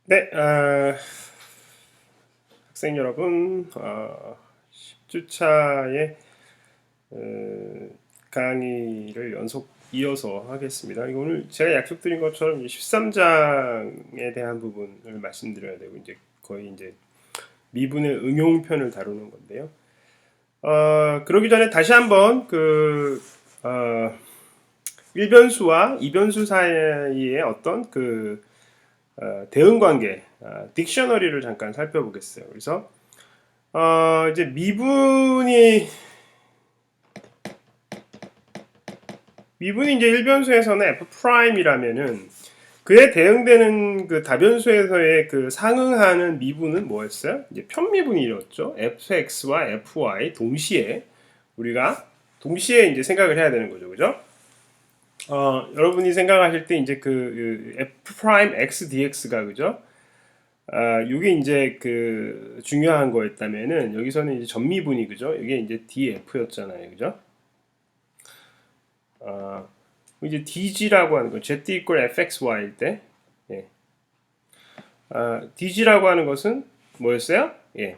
네, 학생 여러분, 10주차의 강의를 연속 이어서 하겠습니다. 이거 오늘 제가 약속드린 것처럼 13장에 대한 부분을 말씀드려야 되고, 이제 거의 이제 미분의 응용편을 다루는 건데요. 그러기 전에 다시 한번 일변수와 이변수 사이의 어떤 대응 관계, 딕셔너리를 잠깐 살펴보겠어요. 그래서 이제 미분이 이제 일변수에서는 f 프라임이라면은 그에 대응되는 그 다변수에서의 그 상응하는 미분은 뭐였어요? 이제 편미분이었죠. fx와 fy 우리가 동시에 이제 생각을 해야 되는 거죠, 그죠? 여러분이 생각하실 때 이제 그 f 프라임 x dx가 그죠? 요게 이제 그 중요한 거였다면은 여기서는 이제 전미분이 그죠? 이게 이제 df였잖아요, 그죠? 이제 dg라고 하는 거 z equal fxy일 때, 예. dg라고 하는 것은 뭐였어요? 예.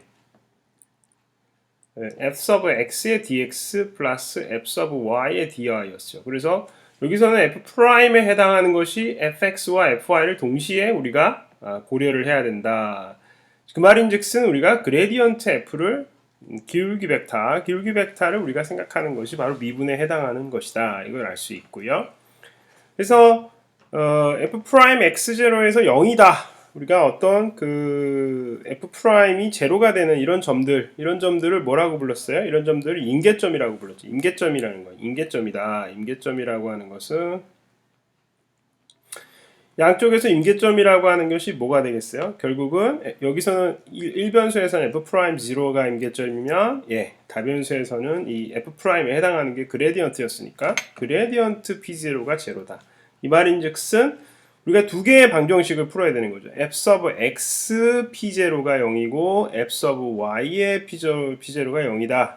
f sub x의 dx 플러스 f sub y의 dy였어요. 그래서 여기서는 f 프라임에 해당하는 것이 fx와 fy를 동시에 우리가 고려를 해야 된다. 그 말인즉슨 우리가 그레디언트 f를 기울기 벡터를 우리가 생각하는 것이 바로 미분에 해당하는 것이다. 이걸 알 수 있고요. 그래서 f 프라임 x0에서 0이다. 우리가 어떤 그 f 프라임이 제로가 되는 이런 점들을 뭐라고 불렀어요? 이런 점들을 임계점이라고 불렀죠. 임계점이라는 거, 임계점이다. 임계점이라고 하는 것은 양쪽에서 임계점이라고 하는 것이 뭐가 되겠어요? 결국은 여기서는 일변수에서는 f 프라임 0가 임계점이면 다변수에서는 이 f 프라임에 해당하는 게 그레디언트였으니까 그레디언트 p0가 제로다. 이 말인즉슨 우리가 두 개의 방정식을 풀어야 되는 거죠. f sub x p0가 0이고 f sub y의 p0가 0이다.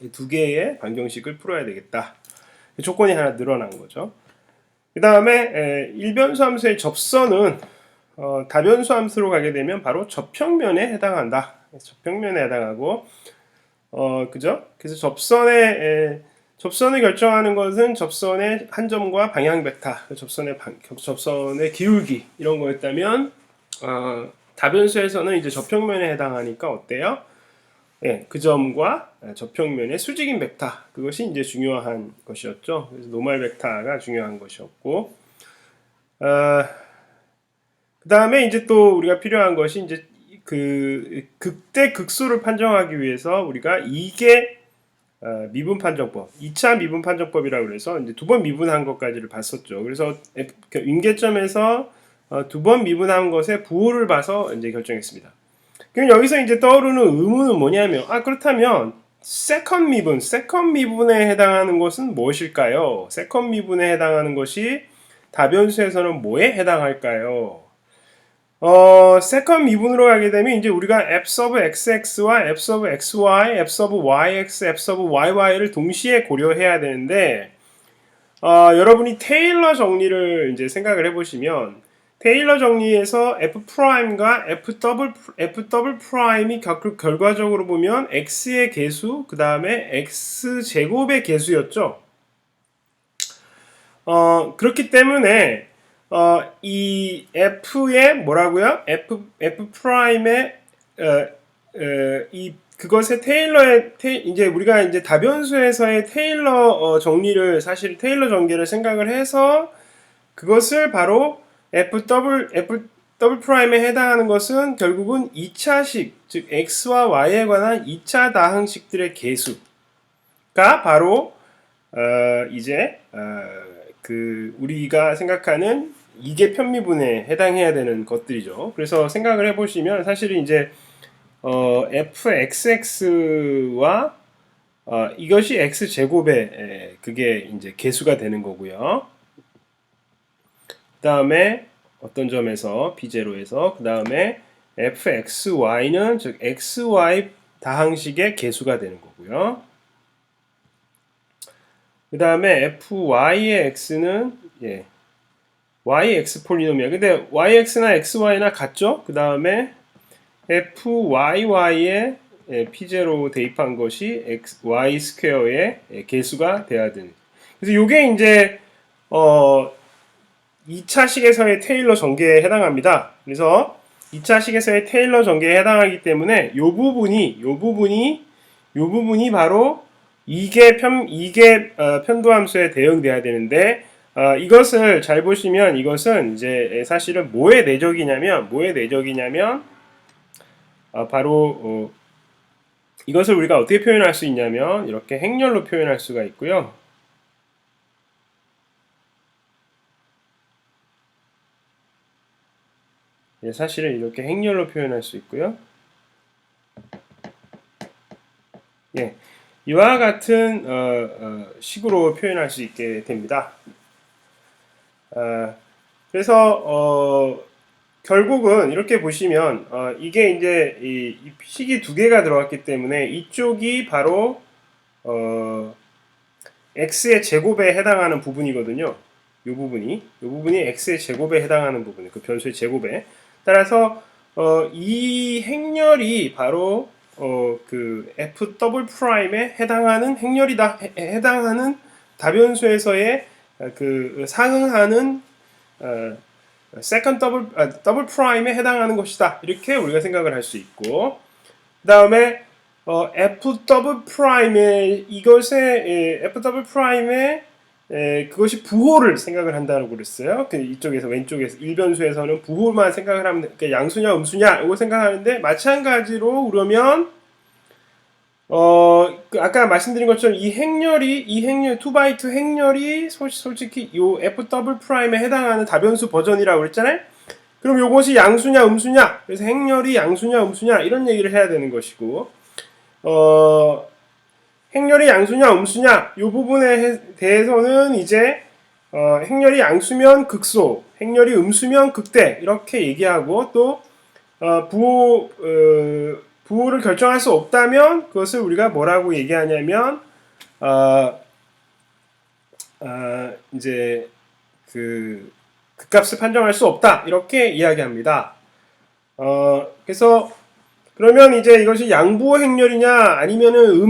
이 두 개의 방정식을 풀어야 되겠다. 조건이 하나 늘어난 거죠. 그 다음에 일변수 함수의 접선은 다변수 함수로 가게 되면 바로 접평면에 해당한다. 접평면에 해당하고 그죠? 그래서 접선을 결정하는 것은 접선의 한 점과 방향 벡터, 접선의 기울기 이런 거였다면 다변수에서는 이제 접평면에 해당하니까 어때요? 그 점과 접평면의 수직인 벡터 그것이 이제 중요한 것이었죠. 그래서 노멀 벡터가 중요한 것이었고, 그 다음에 이제 또 우리가 필요한 것이 이제 그 극대 극소를 판정하기 위해서 우리가 이게 미분 판정법, 2차 미분 판정법이라고 그래서 이제 두 번 미분한 것까지를 봤었죠. 그래서 임계점에서 두 번 미분한 것의 부호를 봐서 이제 결정했습니다. 그럼 여기서 이제 떠오르는 의문은 뭐냐면, 그렇다면 세컨 미분에 해당하는 것은 무엇일까요? 세컨 미분에 해당하는 것이 다변수에서는 뭐에 해당할까요? 세컨 미분으로 가게 되면 이제 우리가 f sub xx와 f sub xy, f sub yx, f sub yy를 동시에 고려해야 되는데, 여러분이 테일러 정리를 이제 생각을 해보시면 테일러 정리에서 f 프라임과 f 더블 프라임이 결과적으로 보면 x의 개수 그 다음에 x 제곱의 개수였죠. 그렇기 때문에 이 f의 뭐라고요? f 프라임의 이 그것의 이제 우리가 이제 다변수에서의 테일러 정리를 사실 테일러 전개를 생각을 해서 그것을 바로 f 프라임에 해당하는 것은 결국은 2차식 즉 x와 y에 관한 2차 다항식들의 개수가 바로 이제 그 우리가 생각하는 이계 편미분에 해당해야 되는 것들이죠. 그래서 생각을 해보시면 사실은 이제 fxx와 이것이 x 제곱의 그게 이제 개수가 되는 거고요. 그 다음에 어떤 점에서 b0에서 그 다음에 fxy는 즉 xy 다항식의 개수가 되는 거고요. 그 다음에 fy의 x는 yx 폴리노미얼. 근데 yx나 xy나 같죠? 그 다음에 fyy에 p0 대입한 것이 y 스퀘어의 개수가 돼야 되는. 그래서 요게 이제 2차식에서의 테일러 전개에 해당합니다. 그래서 2차식에서의 테일러 전개에 해당하기 때문에 요 부분이 바로 이게 편도함수에 대응돼야 되는데, 이것을 잘 보시면 이것은 이제 사실은 뭐의 내적이냐면 바로 이것을 우리가 어떻게 표현할 수 있냐면 이렇게 행렬로 표현할 수가 있고요. 사실은 이렇게 행렬로 표현할 수 있고요. 예, 이와 같은 식으로 표현할 수 있게 됩니다. 그래서 결국은 이렇게 보시면 이게 이제 이 식이 두 개가 들어갔기 때문에 이쪽이 바로 x의 제곱에 해당하는 부분이거든요. 이 부분이 x의 제곱에 해당하는 부분이에요. 그 변수의 제곱에. 따라서 이 행렬이 바로 그 f 더블 프라임에 해당하는 행렬이다. 해당하는 다변수에서의 그 상응하는 세컨 더블 프라임에 해당하는 것이다. 이렇게 우리가 생각을 할 수 있고, 그 다음에 f 더블 프라임의 이것의 f 더블 프라임의 그것이 부호를 생각을 한다고 그랬어요. 그 이쪽에서 왼쪽에서 일변수에서는 부호만 생각을 하면, 그러니까 양수냐 음수냐 이거 생각하는데, 마찬가지로 그러면 그 아까 말씀드린 것처럼 이 행렬 2x2 행렬이 솔직히 요 f 더블 프라임에 해당하는 다변수 버전이라고 그랬잖아요. 그럼 요것이 양수냐 음수냐, 그래서 행렬이 양수냐 음수냐 이런 얘기를 해야 되는 것이고, 행렬이 양수냐 음수냐 이 부분에 대해서는 이제 행렬이 양수면 극소, 행렬이 음수면 극대 이렇게 얘기하고, 또 부호를 결정할 수 없다면 그것을 우리가 뭐라고 얘기하냐면 이제 그 극값을 판정할 수 없다 이렇게 이야기합니다. 그래서 그러면 이제 이것이 양부호 행렬이냐 아니면은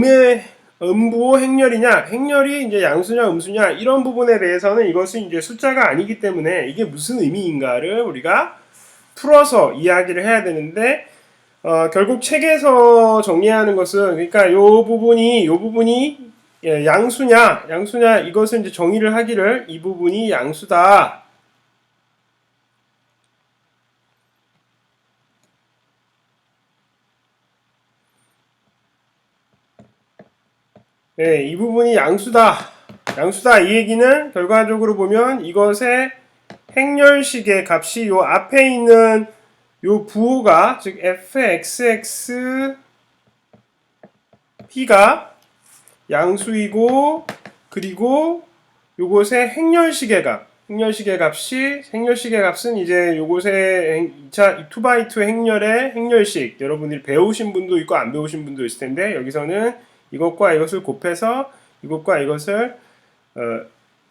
음부호 행렬이냐, 행렬이 이제 양수냐 음수냐 이런 부분에 대해서는 이것은 이제 숫자가 아니기 때문에 이게 무슨 의미인가를 우리가 풀어서 이야기를 해야 되는데, 결국 책에서 정리하는 것은, 그러니까 요 부분이 양수냐 이것을 이제 정의를 하기를, 이 부분이 양수다. 네, 이 부분이 양수다 이 얘기는 결과적으로 보면 이것의 행렬식의 값이 요 앞에 있는 요 부호가, 즉 fxx p가 양수이고, 그리고 요것의 행렬식의 값은 이제 요것의 2x2 행렬의 행렬식, 여러분들이 배우신 분도 있고 안 배우신 분도 있을 텐데, 여기서는 이것과 이것을 곱해서 이것과 이것을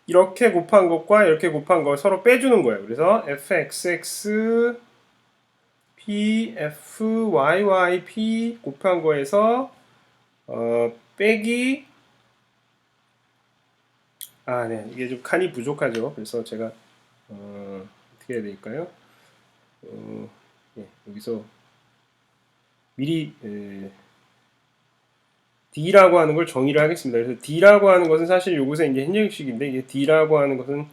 이렇게 곱한 것과 이렇게 곱한 걸 서로 빼주는 거예요. 그래서 fxx p fyy p 곱한 거에서 빼기, 네, 이게 좀 칸이 부족하죠. 그래서 제가 어떻게 해야 될까요? 예, 여기서 미리 D라고 하는 걸 정의를 하겠습니다. 그래서 D라고 하는 것은 사실 요것에 이제 행렬식인데, 이게 D라고 하는 것은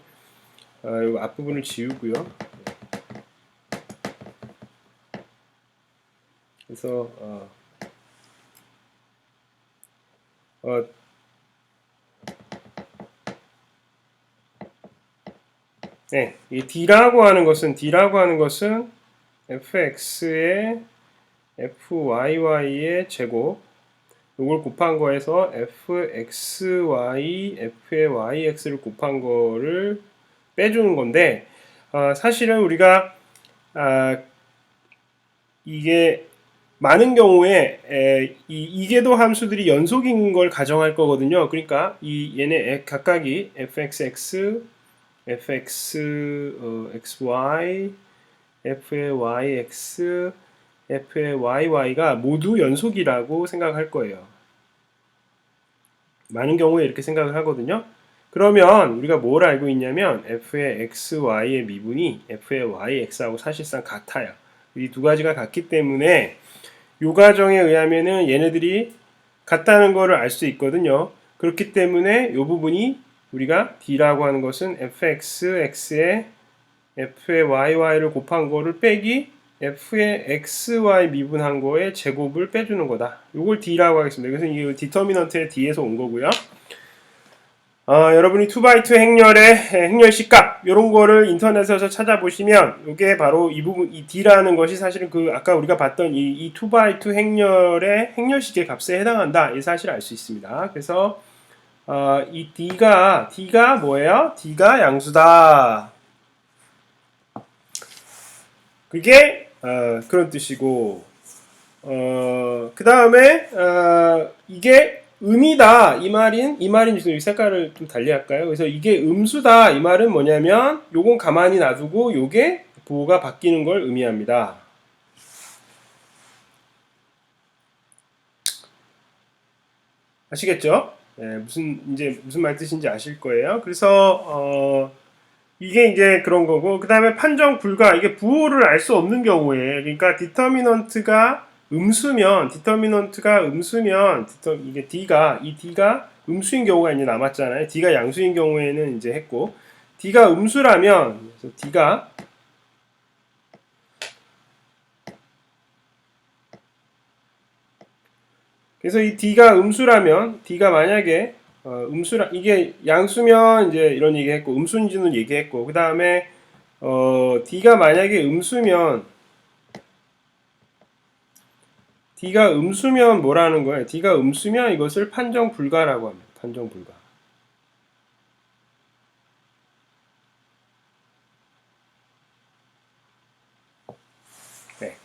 요 앞부분을 지우고요. 그래서 네, 이 D라고 하는 것은 fx의 fyy의 제곱, 요걸 곱한 거에서 fxy, f의 yx를 곱한 거를 빼주는 건데, 사실은 우리가 이게 많은 경우에 이계도 함수들이 연속인 걸 가정할 거거든요. 그러니까 얘네 각각이 fxx, fx xy f의 yx f의 yy가 모두 연속이라고 생각할 거예요. 많은 경우에 이렇게 생각을 하거든요. 그러면 우리가 뭘 알고 있냐면 f의 x, y의 미분이 f의 y, x하고 사실상 같아요. 이 두 가지가 같기 때문에 요 과정에 의하면은 얘네들이 같다는 거를 알 수 있거든요. 그렇기 때문에 요 부분이 우리가 d라고 하는 것은 fx, x에 f의yy를 곱한 거를 빼기 f의 xy 미분한 거에 제곱을 빼주는 거다. 요걸 d라고 하겠습니다. 그래서 이 디터미넌트의 d에서 온 거고요. 여러분이 2x2 행렬의 행렬 C값 요런 거를 인터넷에서 찾아보시면 요게 바로 이 부분 이 D라는 것이 사실은 그 아까 우리가 봤던 이 2x2 행렬의 행렬식의 값에 해당한다 이 사실을 알 수 있습니다. 그래서 이 D가 뭐예요? D가 양수다. 그게 그런 뜻이고 그 다음에 이게 음이다 이 말인 지금 색깔을 좀 달리 할까요? 그래서 이게 음수다 이 말은 뭐냐면 요건 가만히 놔두고 요게 부호가 바뀌는 걸 의미합니다. 아시겠죠? 네, 무슨 말 뜻인지 아실 거예요. 그래서 이게 이제 그런 거고 그 다음에 판정 불가 이게 부호를 알 수 없는 경우에 그러니까 디터미넌트가 음수면 이게 D가 음수인 경우가 이제 남았잖아요. D가 양수인 경우에는 이제 했고 D가 음수라면 그래서 이 D가 음수라면 D가 만약에 이게 양수면 이제 이런 얘기했고 음수인지는 얘기했고 그 다음에 D가 만약에 음수면 뭐라는 거예요? D가 음수면 이것을 판정 불가라고 합니다. 판정 불가. 네.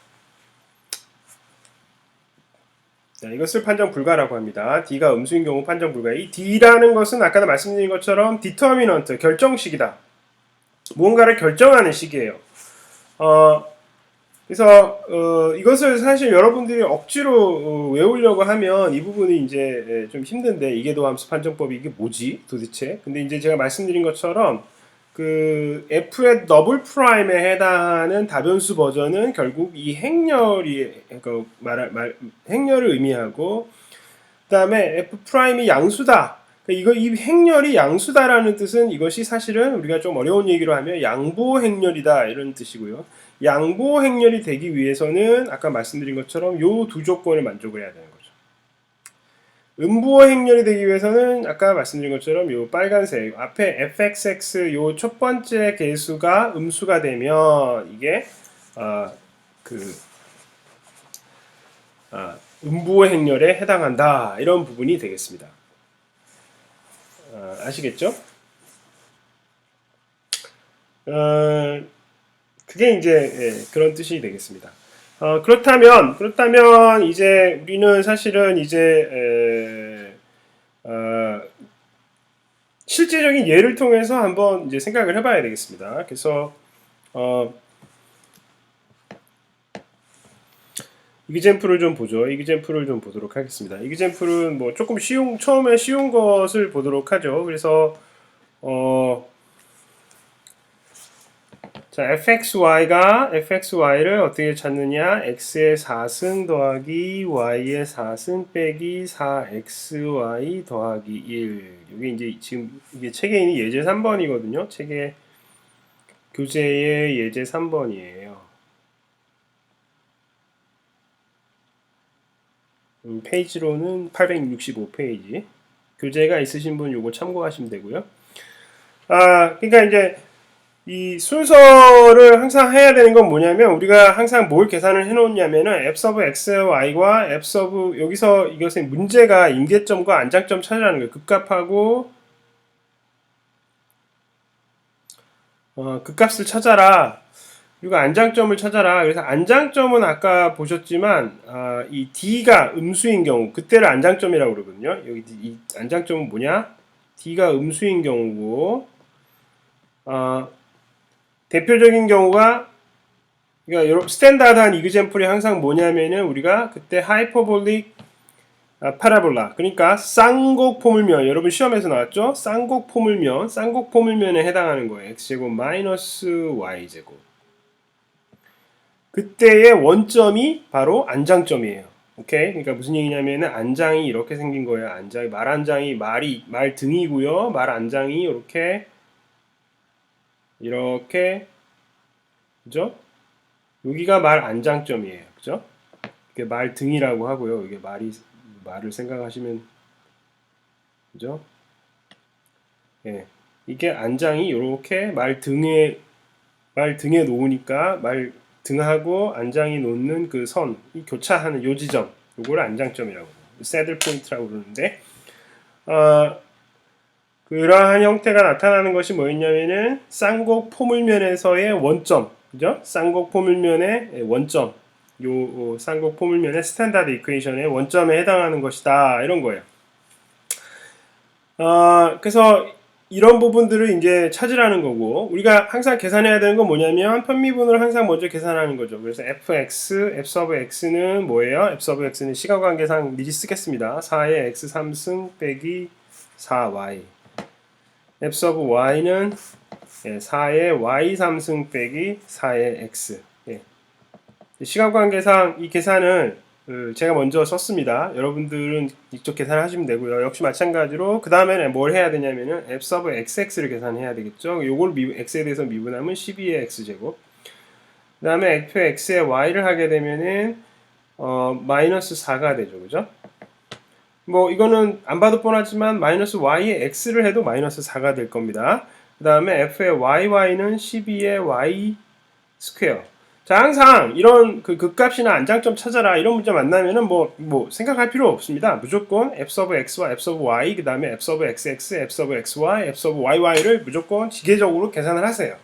자, 이것을 판정 불가라고 합니다. D가 음수인 경우 판정 불가. 이 D라는 것은 아까도 말씀드린 것처럼 디터미넌트, 결정식이다. 무언가를 결정하는 식이에요. 그래서 이것을 사실 여러분들이 억지로 외우려고 하면 이 부분이 이제 좀 힘든데 이계도 함수 판정법이 이게 뭐지 도대체? 근데 이제 제가 말씀드린 것처럼 그 f의 더블 프라임에 해당하는 다변수 버전은 결국 이 행렬이 그 행렬을 의미하고 그다음에 f 프라임이 양수다. 그러니까 이 행렬이 양수다라는 뜻은 이것이 사실은 우리가 좀 어려운 얘기로 하면 양보 행렬이다 이런 뜻이고요. 양보 행렬이 되기 위해서는 아까 말씀드린 것처럼 요 두 조건을 만족을 해야 되는 거죠. 음부호 행렬이 되기 위해서는 아까 말씀드린 것처럼 요 빨간색 앞에 fxx 요 첫 번째 개수가 음수가 되면 이게 음부호 행렬에 해당한다 이런 부분이 되겠습니다. 아시겠죠? 그게 이제 그런 뜻이 되겠습니다. 그렇다면 이제 우리는 사실은 이제 실제적인 예를 통해서 한번 이제 생각을 해봐야 되겠습니다. 그래서 이그젬플을 좀 보죠. 이그젬플을 좀 보도록 하겠습니다. 이그젬플은 뭐 조금 처음에 쉬운 것을 보도록 하죠. 그래서 자, fxy를 어떻게 찾느냐? x의 4승 더하기 y의 4승 빼기 4xy 더하기 1. 이게 이제 지금 이게 책에 있는 예제 3번이거든요. 책에 교재의 예제 3번이에요. 페이지로는 865페이지. 교재가 있으신 분 요거 참고하시면 되고요. 그러니까 이제 이 순서를 항상 해야 되는 건 뭐냐면 우리가 항상 뭘 계산을 해놓냐면은 f서브 xy과 f서브 여기서 이것의 문제가 임계점과 안장점 찾으라는 거예요. 극값하고 극값을 찾아라. 그리고 안장점을 찾아라. 그래서 안장점은 아까 보셨지만 이 d가 음수인 경우 그때를 안장점이라고 그러거든요. 여기 이 안장점은 뭐냐? d가 음수인 경우고 대표적인 경우가 그러니까 스탠다드한 이그젬플이 항상 뭐냐면은 우리가 그때 하이퍼볼릭 파라볼라 그러니까 쌍곡포물면 여러분 시험에서 나왔죠? 쌍곡포물면에 해당하는 거예요. x제곱 마이너스 y제곱 그때의 원점이 바로 안장점이에요. 오케이? 그러니까 무슨 얘기냐면은 안장이 이렇게 생긴 거예요. 안장이 말안장이 말 등이고요. 말 안장이 이렇게 그죠? 여기가 말 안장점이에요. 그죠? 이게 말 등이라고 하고요. 이게 말을 생각하시면 그죠? 예. 이게 안장이 이렇게 말 등에 놓으니까 말 등하고 안장이 놓는 그 선, 이 교차하는 요 지점, 요거를 안장점이라고 해요. 새들 포인트라고 그러는데, 그러한 형태가 나타나는 것이 뭐였냐면은 쌍곡 포물면에서의 원점, 그죠? 쌍곡 포물면의 원점, 요 쌍곡 포물면의 스탠다드 이퀘이션의 원점에 해당하는 것이다 이런 거예요. 그래서 이런 부분들을 이제 찾으라는 거고 우리가 항상 계산해야 되는 건 뭐냐면 편미분을 항상 먼저 계산하는 거죠. 그래서 fx, f 서브 x는 뭐예요? f 서브 x는 시간관계상 미리 쓰겠습니다. 4의 x 3승 빼기 4y f 서브 y는 4의 y 3승 빼기 4의 x 시간관계상 이 계산을 제가 먼저 썼습니다. 여러분들은 직접 계산하시면 되고요. 역시 마찬가지로 그 다음에는 뭘 해야 되냐면은 f 서브 xx를 계산해야 되겠죠. 요걸 x에 대해서 미분하면 12의 x제곱. 그 다음에 f x에 y를 하게 되면은 마이너스 4가 되죠, 그죠? 뭐 이거는 안 봐도 뻔하지만 마이너스 y에 x를 해도 마이너스 4가 될 겁니다. 그 다음에 f의 y는 12의 y 스퀘어. 자, 항상 이런 그 극값이나 안장점 찾아라 이런 문제 만나면은 뭐 생각할 필요 없습니다. 무조건 f 서브 x와 f 서브 y 그 다음에 f 서브 xx, f 서브 xy, f 서브 yy를 무조건 지계적으로 계산을 하세요.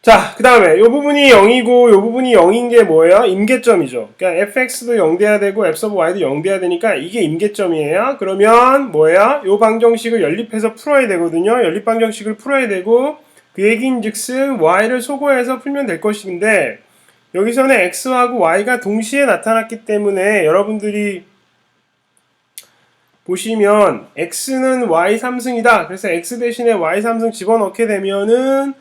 자, 그 다음에 이 부분이 0이고 이 부분이 0인 게 뭐예요? 임계점이죠. 그러니까 fx도 0 돼야 되고 f 서브 y도 0 돼야 되니까 이게 임계점이에요. 그러면 뭐예요? 이 방정식을 연립해서 풀어야 되거든요. 연립 방정식을 풀어야 되고 그 얘기인즉슨 y를 소거해서 풀면 될 것인데 여기서는 x하고 y가 동시에 나타났기 때문에 여러분들이 보시면 x는 y 3승이다. 그래서 x 대신에 y 3승 집어넣게 되면은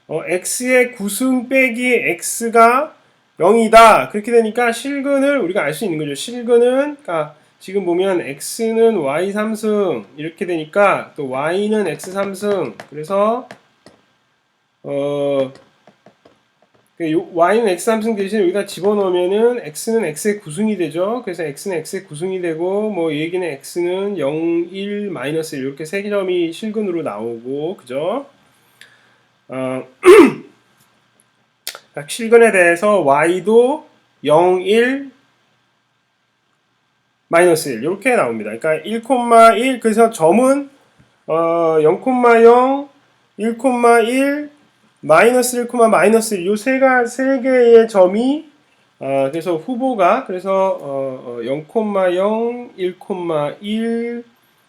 x의 9승 빼기 x가 0이다. 그렇게 되니까 실근을 우리가 알 수 있는 거죠. 실근은 그러니까 지금 보면 x는 y 3승 이렇게 되니까 또 y는 x 3승 그래서 y는 x 3승 대신 여기다 집어넣으면은 x는 x의 9승이 되죠. 그래서 x는 x의 9승이 되고 뭐 이 얘기는 x는 0, 1, 마이너스 1 이렇게 세 점이 실근으로 나오고 그죠? 실근에 대해서 y도 0, 1, 마이너스 1 이렇게 나옵니다. 그러니까 1,1 그래서 점은 0,0, 1,1 마이너스 1, 마이너스 1 요 세 개의 점이 그래서 후보가 그래서 0,0, 1,1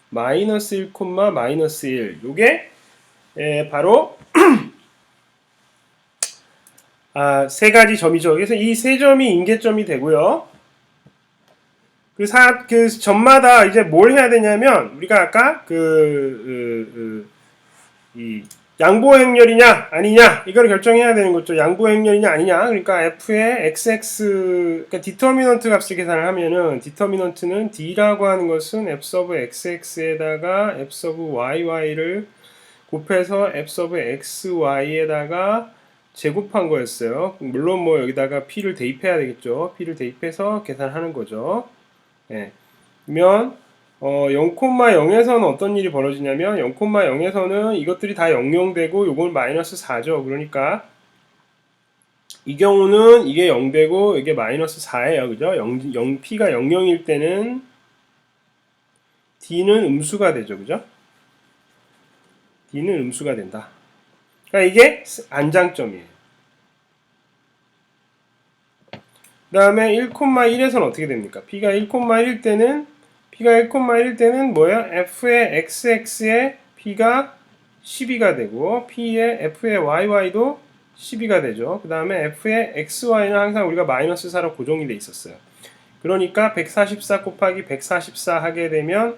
마이너스 1, 마이너스 1 요게 바로 세 가지 점이죠. 그래서 이 세 점이 임계점이 되고요. 그 점마다 이제 뭘 해야 되냐면 우리가 아까 이 양보행렬이냐 아니냐 이걸 결정해야 되는 거죠. 양보행렬이냐 아니냐. 그러니까 f의 xx 그러니까 디터미넌트 값을 계산을 하면은 디터미넌트는 d라고 하는 것은 f 서브 xx에다가 f 서브 y를 곱해서 f 서브 xy에다가 제곱한 거였어요. 물론 뭐 여기다가 p를 대입해야 되겠죠. p를 대입해서 계산하는 거죠. 예. 그러면 0,0에서는 어떤 일이 벌어지냐면 0,0에서는 이것들이 다 0,0되고 요건 마이너스 4죠. 그러니까 이 경우는 이게 0되고 이게 마이너스 4예요. 그죠? p가 0,0일 때는 d는 음수가 되죠. 그죠? d는 음수가 된다. 그러니까 이게 안장점이에요. 그 다음에 1,1에서는 어떻게 됩니까? p가 1,1일 때는 뭐야? f의 xx에 p가 12가 되고 P의 F의 YY도 12가 되죠. 그 다음에 F의 XY는 항상 우리가 마이너스 4로 고정이 돼 있었어요. 그러니까 144 곱하기 144 하게 되면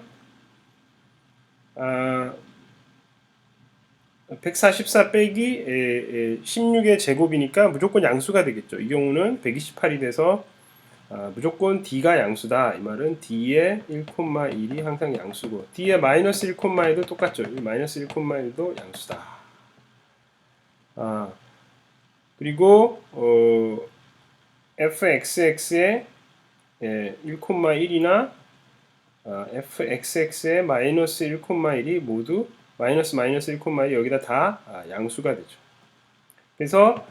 144 빼기 16의 제곱이니까 무조건 양수가 되겠죠. 이 경우는 128이 돼서 무조건 D가 양수다. 이 말은 D의 1,1이 항상 양수고 D의 마이너스 1,1도 똑같죠. 이 마이너스 1,1도 양수다. 그리고 fxx의 1,1이나 fxx의 마이너스 1,1이 모두 마이너스 1,1이 여기다 다 양수가 되죠. 그래서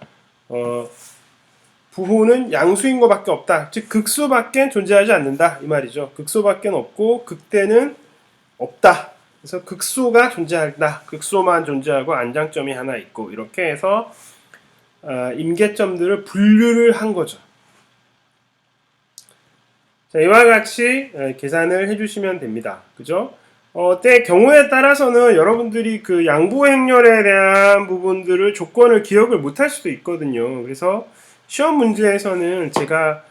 부호는 양수인 것밖에 없다. 즉 극소밖에 존재하지 않는다 이 말이죠. 극소밖에 없고 극대는 없다. 그래서 극소가 존재한다. 극소만 존재하고 안장점이 하나 있고 이렇게 해서 임계점들을 분류를 한 거죠. 자, 이와 같이 계산을 해주시면 됩니다. 그죠? 때 경우에 따라서는 여러분들이 그 양보 행렬에 대한 부분들을 조건을 기억을 못할 수도 있거든요. 그래서 시험 문제에서는 제가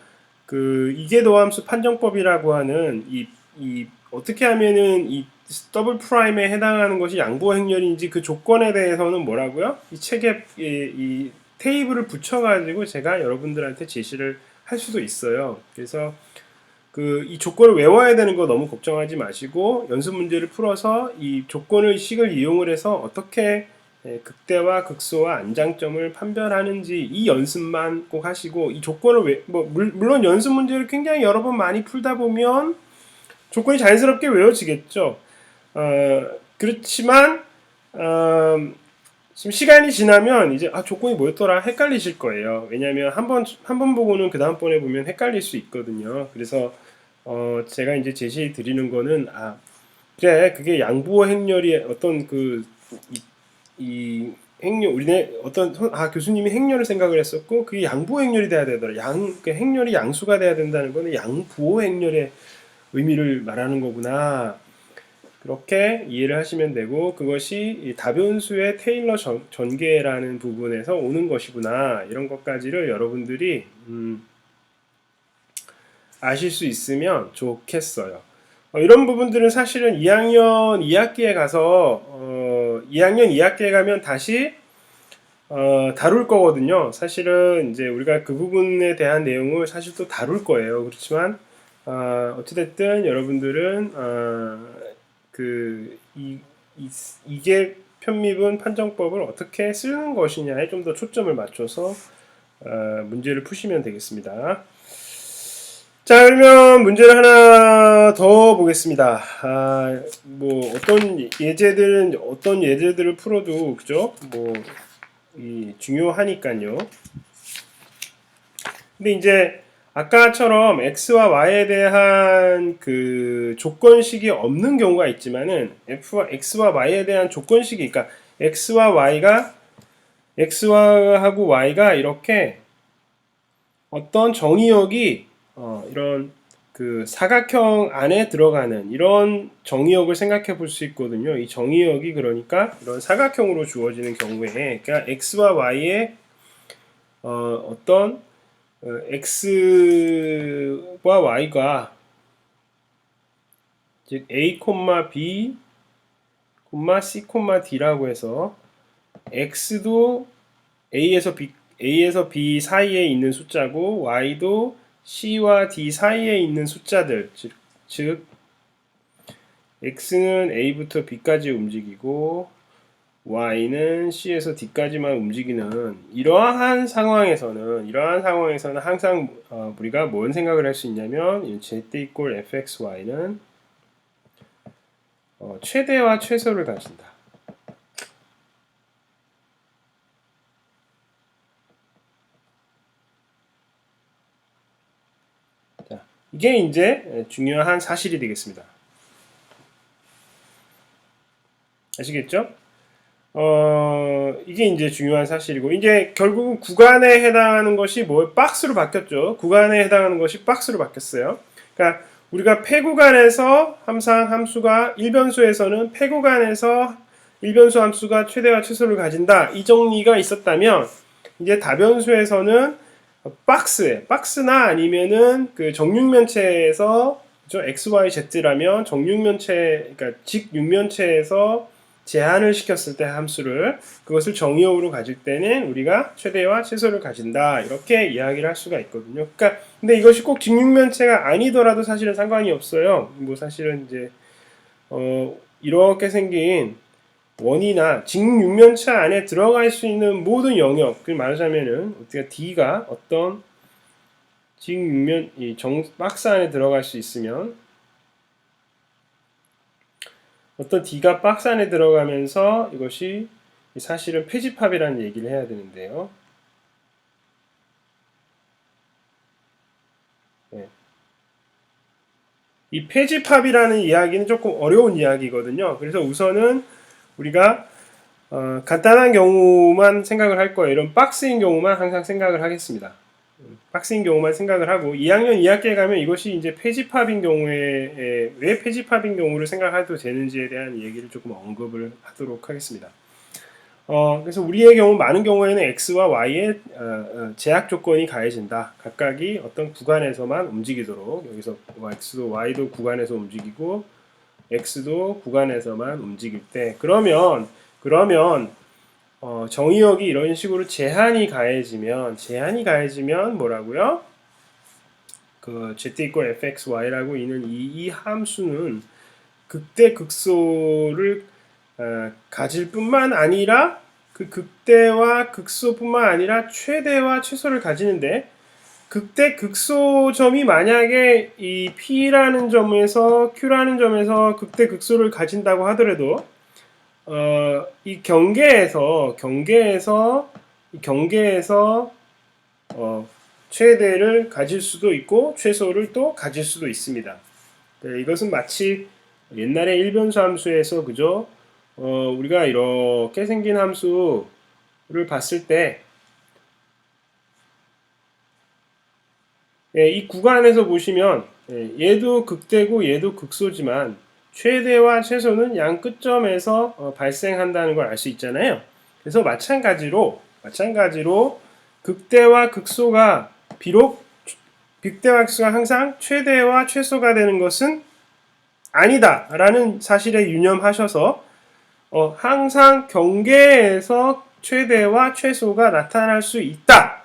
그 이계도함수 판정법이라고 하는 이 어떻게 하면은 이 더블 프라임에 해당하는 것이 양보 행렬인지 그 조건에 대해서는 뭐라고요? 이 책에 이 테이블을 붙여가지고 제가 여러분들한테 제시를 할 수도 있어요. 그래서 이 조건을 외워야 되는 거 너무 걱정하지 마시고 연습 문제를 풀어서 이 조건을 식을 이용을 해서 어떻게 극대와 극소와 안장점을 판별하는지 이 연습만 꼭 하시고 이 조건을 물론 연습 문제를 굉장히 여러 번 많이 풀다 보면 조건이 자연스럽게 외워지겠죠. 그렇지만 지금 시간이 지나면 이제 조건이 뭐였더라 헷갈리실 거예요. 왜냐하면 한 번 보고는 그 다음번에 보면 헷갈릴 수 있거든요. 그래서 제가 이제 제시 드리는 거는 그래 그게 양보 행렬이 어떤 이 행렬 우리네 어떤 교수님이 행렬을 생각을 했었고 그게 양보 행렬이 돼야 되더라. 그 행렬이 양수가 돼야 된다는 거는 양부호 행렬의 의미를 말하는 거구나. 그렇게 이해를 하시면 되고 그것이 이 다변수의 테일러 전개라는 부분에서 오는 것이구나. 이런 것까지를 여러분들이 아실 수 있으면 좋겠어요. 이런 부분들은 사실은 2학년 2학기에 가서 2학년 2학기에 가면 다시 다룰 거거든요. 사실은 이제 우리가 그 부분에 대한 내용을 사실 또 다룰 거예요. 그렇지만 어찌됐든 여러분들은 이게 편미분 판정법을 어떻게 쓰는 것이냐에 좀 더 초점을 맞춰서 문제를 푸시면 되겠습니다. 자, 그러면 문제를 하나 더 보겠습니다. 어떤 예제들을 풀어도, 그죠? 중요하니까요. 근데 이제, 아까처럼 X와 Y에 대한 그 조건식이 없는 경우가 있지만은, X와 Y에 대한 조건식이, 그러니까, X하고 Y가 이렇게 어떤 정의역이 이런 그 사각형 안에 들어가는 이런 정의역을 생각해 볼 수 있거든요. 이 정의역이 그러니까 이런 사각형으로 주어지는 경우에 그러니까 x와 y의 어떤 x와 y가 즉 a, b, c, d라고 해서 x도 A에서 B 사이에 있는 숫자고 Y도 C와 D 사이에 있는 숫자들 즉 X는 A부터 B까지 움직이고 Y는 C에서 D까지만 움직이는 이러한 상황에서는 항상 우리가 뭔 생각을 할 수 있냐면 Z equal fxy는 최대와 최소를 가진다. 이게 이제 중요한 사실이 되겠습니다. 아시겠죠? 이게 이제 중요한 사실이고, 이제 결국은 구간에 해당하는 것이 박스로 바뀌었죠. 구간에 해당하는 것이 박스로 바뀌었어요. 그러니까 우리가 폐구간에서 항상 함수가 일변수에서는 폐구간에서 일변수 함수가 최대와 최소를 가진다. 이 정리가 있었다면 이제 다변수에서는 박스나 아니면은 그 정육면체에서 그죠? x, y, z라면 정육면체 그러니까 직육면체에서 제한을 시켰을 때 함수를 그것을 정의역으로 가질 때는 우리가 최대와 최소를 가진다 이렇게 이야기를 할 수가 있거든요. 그러니까 근데 이것이 꼭 직육면체가 아니더라도 사실은 상관이 없어요. 뭐 사실은 이제 이렇게 생긴 원이나 직육면체 안에 들어갈 수 있는 모든 영역, 그 말하자면은 어떻게 D가 어떤 직육면 이 박스 안에 들어갈 수 있으면 어떤 D가 박스 안에 들어가면서 이것이 사실은 폐집합이라는 얘기를 해야 되는데요. 네. 이 폐집합이라는 이야기는 조금 어려운 이야기거든요. 그래서 우선은 우리가 간단한 경우만 생각을 할 거예요. 이런 박스인 경우만 항상 생각을 하겠습니다. 박스인 경우만 생각을 하고 2학년 2학기에 가면 이것이 이제 폐집합인 경우에 왜 폐집합인 경우를 생각해도 되는지에 대한 얘기를 조금 언급을 하도록 하겠습니다. 그래서 우리의 경우 많은 경우에는 x와 y의 제약 조건이 가해진다. 각각이 어떤 구간에서만 움직이도록 여기서 x도 y도 구간에서 움직이고 x도 구간에서만 움직일 때 그러면 정의역이 이런 식으로 제한이 가해지면 뭐라고요? 그 z equal fxy라고 있는 이 함수는 극대 극소를 가질 뿐만 아니라 그 극대와 극소뿐만 아니라 최대와 최소를 가지는데 극대 극소점이 만약에 이 P라는 점에서 Q라는 점에서 극대 극소를 가진다고 하더라도 이 경계에서 최대를 가질 수도 있고 최소를 또 가질 수도 있습니다. 네, 이것은 마치 옛날에 일변수 함수에서 그죠? 우리가 이렇게 생긴 함수를 봤을 때 이 구간에서 보시면 얘도 극대고 얘도 극소지만 최대와 최소는 양 끝점에서 발생한다는 걸 알 수 있잖아요. 그래서 마찬가지로 극대와 극소가 비록 극대와 극소가 항상 최대와 최소가 되는 것은 아니다 라는 사실에 유념하셔서 항상 경계에서 최대와 최소가 나타날 수 있다.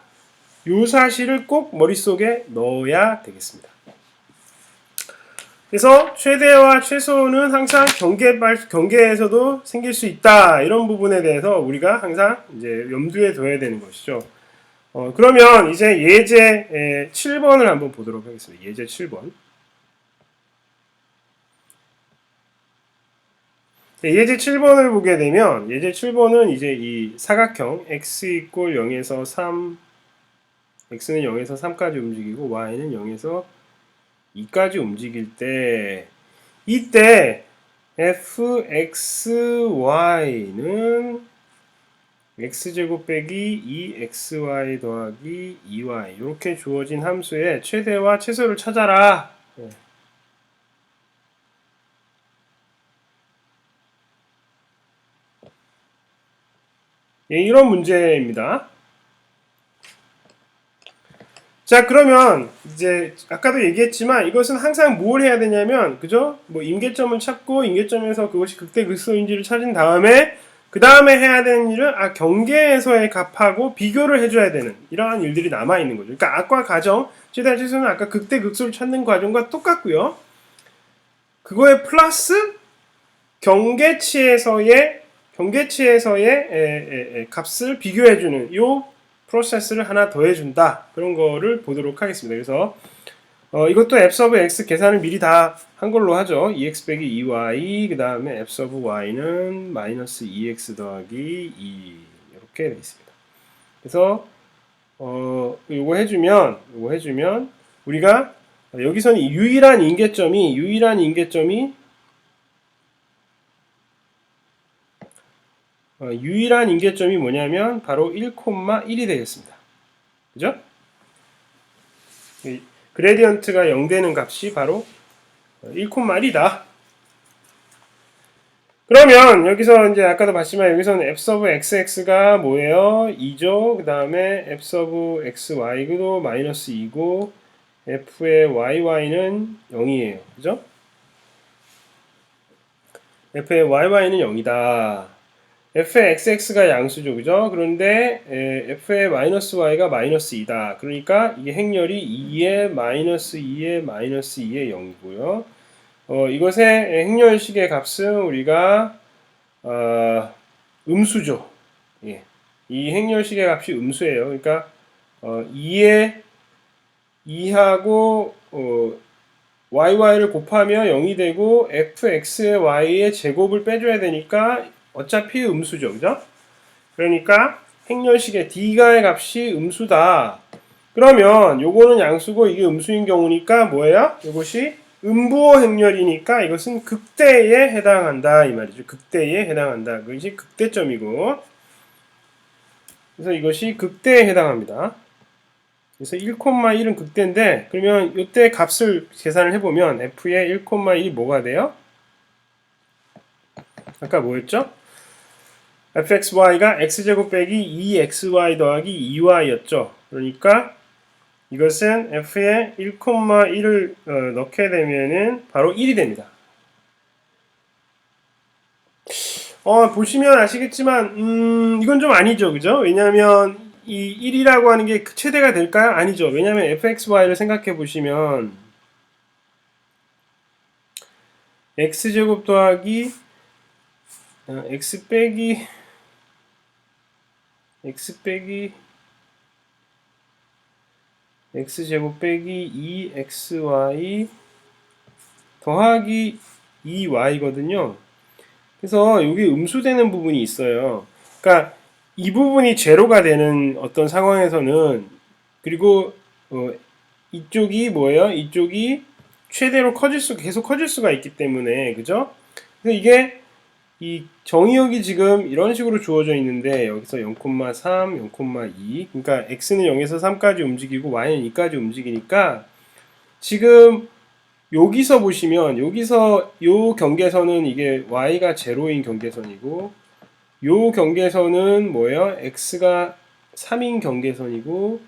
이 사실을 꼭 머릿속에 넣어야 되겠습니다. 그래서 최대와 최소는 항상 경계에서도 생길 수 있다. 이런 부분에 대해서 우리가 항상 이제 염두에 둬야 되는 것이죠. 그러면 이제 예제 7번을 한번 보도록 하겠습니다. 예제 7번. 예제 7번을 보게 되면 예제 7번은 이제 이 사각형 x 이꼴 0에서 3 x는 0에서 3까지 움직이고 y는 0에서 2까지 움직일 때 이때 fxy는 x제곱 빼기 2xy 더하기 2y 이렇게 주어진 함수의 최대와 최소를 찾아라. 이런 문제입니다. 자, 그러면 이제 아까도 얘기했지만 이것은 항상 뭘 해야 되냐면 그죠? 뭐 임계점을 찾고 임계점에서 그것이 극대 극소인지를 찾은 다음에 그 다음에 해야 되는 일은 경계에서의 값하고 비교를 해줘야 되는 이러한 일들이 남아 있는 거죠. 그러니까 아까 과정 최대 최소는 아까 극대 극소를 찾는 과정과 똑같고요. 그거에 플러스 경계치에서의 값을 비교해주는 요 프로세스를 하나 더 해준다. 그런 거를 보도록 하겠습니다. 그래서 이것도 fsub x 계산을 미리 다 한 걸로 하죠. 2x 빼기 2y 그 다음에 fsub y는 마이너스 2x 더하기 2 이렇게 되어 있습니다. 그래서 요거 해주면 우리가 여기서는 유일한 인계점이 뭐냐면 바로 1,1이 되겠습니다. 그죠? 그레디언트가 0 되는 값이 바로 1,1이다. 그러면 여기서 이제 아까도 봤지만 여기서는 f of xx가 뭐예요? 2죠. 그 다음에 f of xy도 마이너스 2고 f의 yy는 0이에요. 그죠? f의 yy는 0이다. f의 xx가 양수죠. 그죠? 그런데 f의 마이너스 y가 마이너스 2다. 그러니까 이게 행렬이 2의 마이너스 2의 마이너스 2의 0이고요. 이것의 행렬식의 값은 우리가 음수죠. 예. 이 행렬식의 값이 음수예요. 그러니까 2에 2하고 YY를 곱하면 0이 되고 FX의 Y의 제곱을 빼줘야 되니까 어차피 음수죠. 그죠? 그러니까 행렬식의 D가의 값이 음수다. 그러면 요거는 양수고 이게 음수인 경우니까 뭐예요? 이것이 음부호 행렬이니까 이것은 극대에 해당한다 이 말이죠. 극대에 해당한다. 그것이 극대점이고 그래서 이것이 극대에 해당합니다. 그래서 1,1은 극대인데 그러면 이때 값을 계산을 해보면 f의 1,1이 뭐가 돼요? 아까 뭐였죠? fxy가 x제곱 빼기 2xy 더하기 2y였죠. 그러니까 이것은 f의 1,1을 넣게 되면은 바로 1이 됩니다. 보시면 아시겠지만 이건 좀 아니죠. 그죠? 왜냐하면 이 1이라고 하는 게 최대가 될까요? 아니죠. 왜냐하면 fxy를 생각해 보시면 x제곱 더하기 x 빼기 x제곱 빼기 2xy 더하기 2y거든요. 그래서 여기 음수되는 부분이 있어요. 그러니까 이 부분이 제로가 되는 어떤 상황에서는 그리고 이쪽이 뭐예요? 이쪽이 최대로 계속 커질 수가 있기 때문에 그죠? 그래서 이게 이 정의역이 지금 이런 식으로 주어져 있는데 여기서 0,3, 0,2 그러니까 x는 0에서 3까지 움직이고 y는 2까지 움직이니까 지금 여기서 보시면 여기서 요 경계선은 이게 y가 제로인 경계선이고 요 경계선은 뭐예요? x가 3인 경계선이고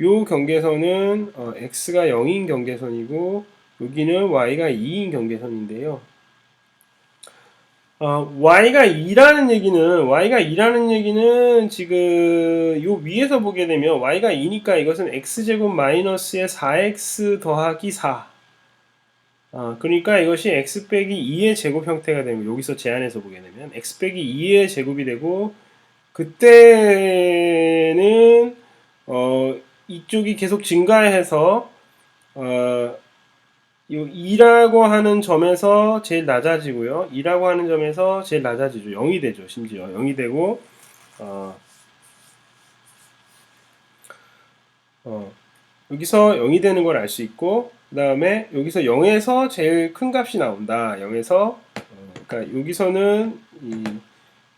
요 경계선은 x가 0인 경계선이고 여기는 y가 2인 경계선인데요. y가 2라는 얘기는 지금 요 위에서 보게 되면 y가 2니까 이것은 x제곱 마이너스의 4x 더하기 4 그러니까 이것이 x 빼기 2의 제곱 형태가 되고 여기서 제안해서 보게 되면 x 빼기 2의 제곱이 되고 그때는 이쪽이 계속 증가해서 이 2라고 하는 점에서 제일 낮아지고요. 2라고 하는 점에서 제일 낮아지죠. 0이 되죠. 심지어 0이 되고 여기서 0이 되는 걸 알 수 있고 그 다음에 여기서 0에서 제일 큰 값이 나온다. 0에서 그러니까 여기서는 이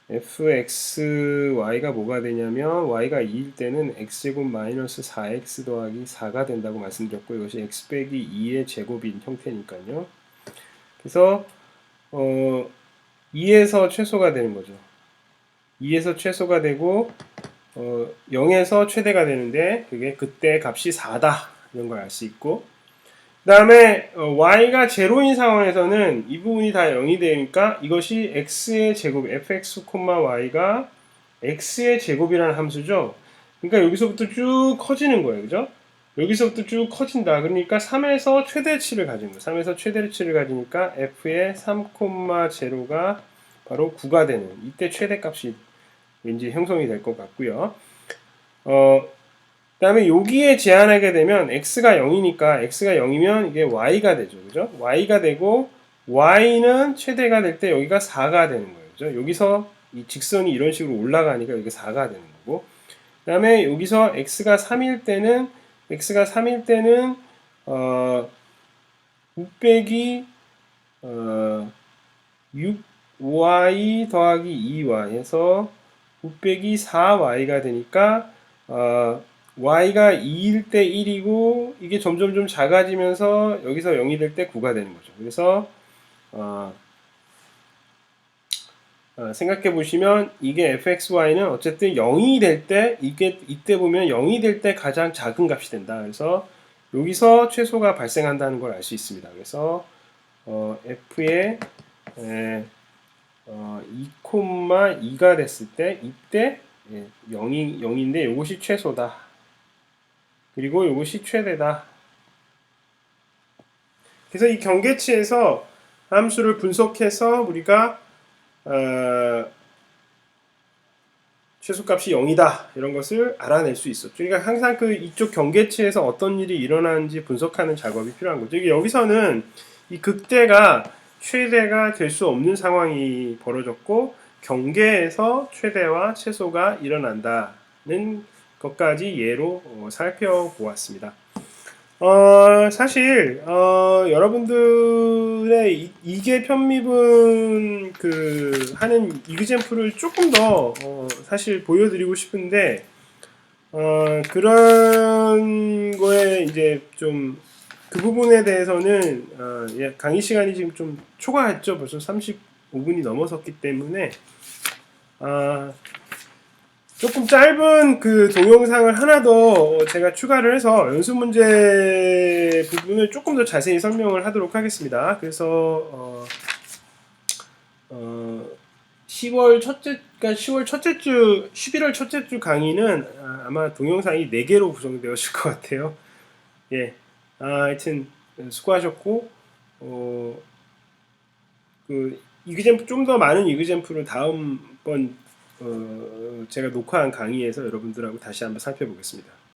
fxy가 뭐가 되냐면 y가 2일 때는 x제곱 마이너스 4x 더하기 4가 된다고 말씀드렸고 이것이 x 빼기 2의 제곱인 형태니까요. 그래서 2에서 최소가 되는 거죠. 2에서 최소가 되고 0에서 최대가 되는데 그게 그때 값이 4다 이런 걸 알 수 있고 그 다음에 y가 제로인 상황에서는 이 부분이 다 0이 되니까 이것이 x의 제곱 fx, y가 x의 제곱이라는 함수죠. 그러니까 여기서부터 쭉 커지는 거예요. 그죠? 여기서부터 쭉 커진다. 그러니까 3에서 최대치를 가진 거예요. 3에서 최대치를 가지니까 f의 3,0가 바로 9가 되는 이때 최대값이 왠지 형성이 될 것 같고요. 그 다음에 여기에 제한하게 되면 x가 0이니까 x가 0이면 이게 y가 되죠. 그죠? y가 되고 y는 최대가 될 때 여기가 4가 되는 거예요. 그죠? 여기서 이 직선이 이런 식으로 올라가니까 여기가 4가 되는 거고 그 다음에 여기서 x가 3일 때는 6 빼기 6y 더하기 2y 해서 9 빼기 4y가 되니까 y가 2일 때 1이고 이게 점점 좀 작아지면서 여기서 0이 될 때 9가 되는 거죠. 그래서 생각해 보시면 이게 fxy는 어쨌든 0이 될 때 이게 이때 보면 0이 될 때 가장 작은 값이 된다. 그래서 여기서 최소가 발생한다는 걸 알 수 있습니다. 그래서 f의 2,2가 됐을 때 이때 0인데 이것이 최소다. 그리고 이것이 최대다. 그래서 이 경계치에서 함수를 분석해서 우리가 최소값이 0이다 이런 것을 알아낼 수 있었죠. 그러니까 항상 그 이쪽 경계치에서 어떤 일이 일어나는지 분석하는 작업이 필요한 거죠. 여기서는 이 극대가 최대가 될 수 없는 상황이 벌어졌고 경계에서 최대와 최소가 일어난다는 것까지 예로 살펴보았습니다. 사실 여러분들의 이계 편미분 그 하는 이그젠플을 조금 더 사실 보여드리고 싶은데 그런 거에 이제 좀 그 부분에 대해서는 예, 강의 시간이 지금 좀 초과했죠. 벌써 35분이 넘어섰기 때문에 조금 짧은 그 동영상을 하나 더 제가 추가를 해서 연습 문제 부분을 조금 더 자세히 설명을 하도록 하겠습니다. 그래서 10월 첫째, 그러니까 10월 첫째 주, 11월 첫째 주 강의는 아마 동영상이 4개로 구성되었을 것 같아요. 예, 하여튼 수고하셨고 그 이그젠플 좀 더 많은 이그젠플을 다음번 제가 녹화한 강의에서 여러분들하고 다시 한번 살펴보겠습니다.